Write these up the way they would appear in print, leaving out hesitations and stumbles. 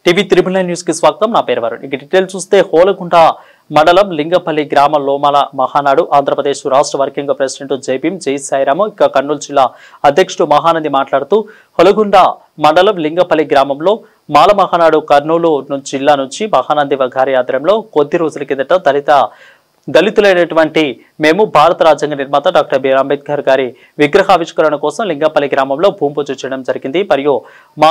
TV triple nine news కి స్వాగతం. నా పేరు వరుణ్. ఇక డీటెయిల్ చూస్తే హోలగుంట మండలం లింగపల్లి గ్రామ లోమాల మహానాడు ఆంధ్రప్రదేశ్ రాష్ట్ర వర్కింగ్ ప్రెసిడెంట్ జైభీం జై సాయిరాము ఇక కర్నూలు జిల్లా అధ్యక్షుడు మహానంది మాట్లాడుతూ హోలగుంట మండలం లింగపల్లి గ్రామంలో మాల మహానాడు కర్నూలు జిల్లా నుంచి మహానంది గారి ఆధ్వర్యంలో కొద్ది రోజుల కిందట దళితులైనటువంటి మేము భారత రాజ్యాంగ నిర్మాత డాక్టర్ బిఆర్ అంబేద్కర్ గారి విగ్రహావిష్కరణ కోసం లింగపల్లి గ్రామంలో భూమి పూజ చేయడం జరిగింది. మరియు మా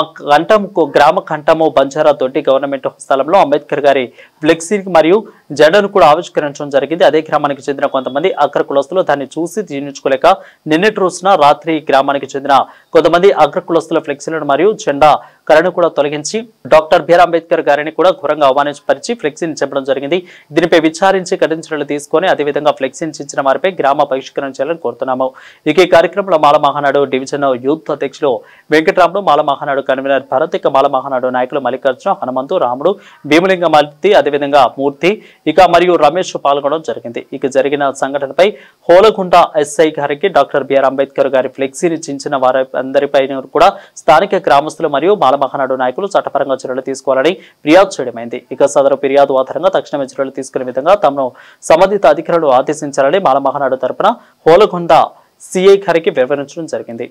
గ్రామ కంఠము బంజారా తోటి గవర్నమెంట్ స్థలంలో అంబేద్కర్ గారి ఫ్లెక్సీ మరియు జెండాను కూడా ఆవిష్కరించడం జరిగింది. అదే గ్రామానికి చెందిన కొంతమంది అగ్ర కులస్తులు దాన్ని చూసి జీర్ణించుకోలేక నిన్నటి రోజున రాత్రి గ్రామానికి చెందిన కొంతమంది అగ్ర కులస్తుల ఫ్లెక్సీలను మరియు జెండా కళను కూడా తొలగించి డాక్టర్ బిఆర్ అంబేద్కర్ గారిని కూడా ఘోరంగా అవమానించి ఫ్లెక్సీని చెప్పడం జరిగింది. దీనిపై విచారించి కఠిన చర్యలు తీసుకొని అదేవిధంగా ఫ్లెక్సీని ఇచ్చిన వారిపై గ్రామ బహిష్కరణ చేయాలని కోరుతున్నాము. ఇక ఈ కార్యక్రమంలో మాల మహానాడు డివిజన్ యూత్ అధ్యక్షులు వెంకటరాముడు, మాల మహానాడు కన్వీనర్ భరత్, ఇక మాల మహానాడు నాయకులు మల్లికార్జున, హనుమంతు, రాముడు, భీమలింగ మల్తి, అదేవిధంగా మూర్తి ఇక మరియు రమేష్ పాల్గొనడం జరిగింది. ఇక జరిగిన సంఘటనపై హోలగుంట ఎస్ఐ గారికి డాక్టర్ బిఆర్ అంబేద్కర్ గారి ఫ్లెక్సీని చించిన వారందరిపై కూడా స్థానిక గ్రామస్తులు మరియు మాల మహానాడు నాయకులు చట్టపరంగా చర్యలు తీసుకోవాలని ఫిర్యాదు చేయడమైంది. ఇక సదరు ఫిర్యాదు ఆధారంగా తక్షణమే చర్యలు తీసుకునే విధంగా తమను సంబంధిత అధికారులు ఆదేశించాలని మాల మహానాడు తరపున హోలగుంట సిఐ గారికి వివరించడం జరిగింది.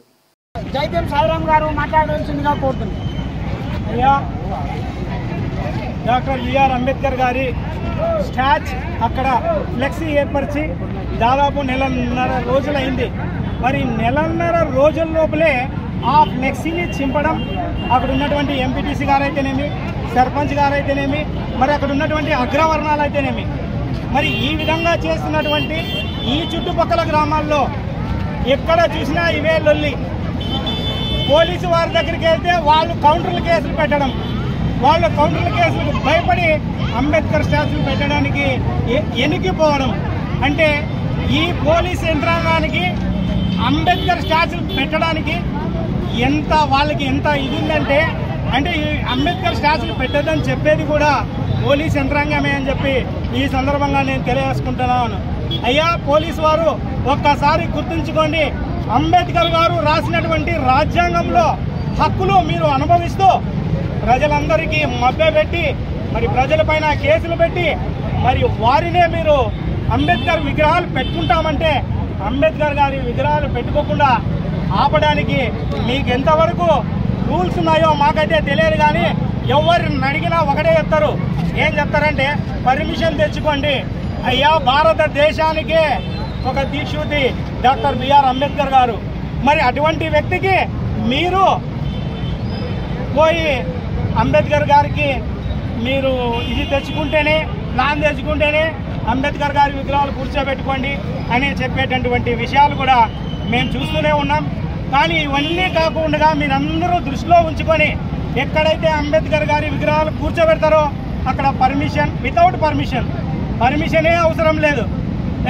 జైభీం సాయిరాం గారు మాట్లాడాల్సిందిగా కోరుతున్నాను. అయ్యా, డాక్టర్ బిఆర్ అంబేద్కర్ గారి స్టాచ్యూ అక్కడ ఫ్లెక్సీ ఏర్పరిచి దాదాపు నెలన్నర రోజులైంది. మరి నెలన్నర రోజుల లోపలే ఆ ఫ్లెక్సీని చింపడం, అక్కడ ఉన్నటువంటి ఎంపీటీసీ గారైతేనేమి, సర్పంచ్ గారైతేనేమి, మరి అక్కడ ఉన్నటువంటి అగ్రవర్ణాలు అయితేనేమి, మరి ఈ విధంగా చేస్తున్నటువంటి ఈ చుట్టుపక్కల గ్రామాల్లో ఎక్కడ చూసినా ఇవే లొల్లి. పోలీసు వారి దగ్గరికి వెళ్తే వాళ్ళు కౌంటర్ల కేసులు పెట్టడం, వాళ్ళు కౌంటర్ల కేసులకు భయపడి అంబేద్కర్ స్టాచ్యూ పెట్టడానికి ఎనికిపోవడం. అంటే ఈ పోలీస్ యంత్రాంగానికి అంబేద్కర్ స్టాచ్యూ పెట్టడానికి వాళ్ళకి ఎంత ఇది ఉందంటే, అంటే ఈ అంబేద్కర్ స్టాచ్యూ పెట్టదని చెప్పేది కూడా పోలీస్ యంత్రాంగమే అని చెప్పి ఈ సందర్భంగా నేను తెలియజేసుకుంటున్నాను. అయ్యా, పోలీసు వారు ఒక్కసారి గుర్తుంచుకోండి, అంబేద్కర్ గారు రాసినటువంటి రాజ్యాంగంలో హక్కులు మీరు అనుభవిస్తూ ప్రజలందరికీ మభ్యపెట్టి మరి ప్రజలపైన కేసులు పెట్టి మరి వారినే మీరు అంబేద్కర్ విగ్రహాలు పెట్టుకుంటామంటే అంబేద్కర్ గారి విగ్రహాలు పెట్టుకోకుండా ఆపడానికి మీకు ఎంతవరకు రూల్స్ ఉన్నాయో మాకైతే తెలియదు. కానీ ఎవరిని అడిగినా ఒకటే చెప్తారు. ఏం చెప్తారంటే పర్మిషన్ తెచ్చుకోండి. అయ్యా, భారతదేశానికే ఒక దీక్షూతి డాక్టర్ బిఆర్ అంబేద్కర్ గారు. మరి అటువంటి వ్యక్తికి మీరు పోయి అంబేద్కర్ గారికి మీరు ఇది తెచ్చుకుంటేనే, ప్లాన్ తెచ్చుకుంటేనే అంబేద్కర్ గారి విగ్రహాలు కూర్చోబెట్టుకోండి అని చెప్పేటటువంటి విషయాలు కూడా మేము చూస్తూనే ఉన్నాం. కానీ ఇవన్నీ కాకుండా మీరందరూ దృష్టిలో ఉంచుకొని ఎక్కడైతే అంబేద్కర్ గారి విగ్రహాలు కూర్చోబెడతారో అక్కడ వితౌట్ పర్మిషనే అవసరం లేదు.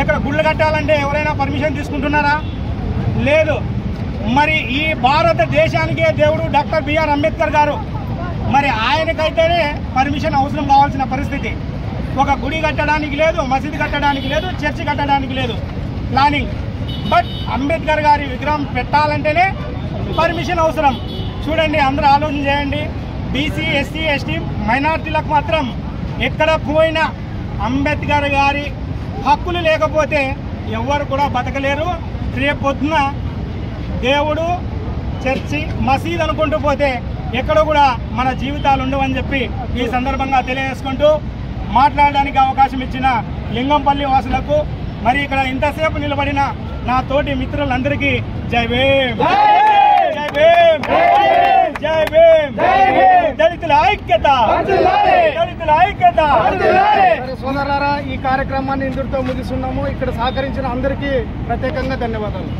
ఎక్కడ గుళ్ళు కట్టాలంటే ఎవరైనా పర్మిషన్ తీసుకుంటున్నారా? లేదు. మరి ఈ భారతదేశానికే దేవుడు డాక్టర్ బిఆర్ అంబేద్కర్ గారు, మరి ఆయనకైతేనే పర్మిషన్ అవసరం కావాల్సిన పరిస్థితి. ఒక గుడి కట్టడానికి లేదు, మసీదు కట్టడానికి లేదు, చర్చి కట్టడానికి లేదు ప్లానింగ్. బట్ అంబేద్కర్ గారి విగ్రహం పెట్టాలంటేనే పర్మిషన్ అవసరం. చూడండి, అందరూ ఆలోచన చేయండి. బీసీ, ఎస్సీ, ఎస్టీ మైనార్టీలకు మాత్రం ఎక్కడ పోయినా అంబేద్కర్ గారి హక్కులు లేకపోతే ఎవరు కూడా బతకలేరు. రేపు పొద్దున దేవుడు, చర్చి, మసీద్ అనుకుంటూ పోతే ఎక్కడ కూడా మన జీవితాలు ఉండవని చెప్పి ఈ సందర్భంగా తెలియజేసుకుంటూ మాట్లాడడానికి అవకాశం ఇచ్చిన లింగంపల్లి వాసులకు, మరి ఇక్కడ ఇంతసేపు నిలబడిన నా తోటి మిత్రులందరికీ జై భీమ్, జై భీమ్, జై భీమ్. దళితుల ఐక్యత, దళితుల ఐక్యత. సోదరులారా, ఈ కార్యక్రమాన్ని ఇందుతో ముగిస్తున్నాము. ఇక్కడ సహకరించిన అందరికీ ప్రత్యేకంగా ధన్యవాదాలు.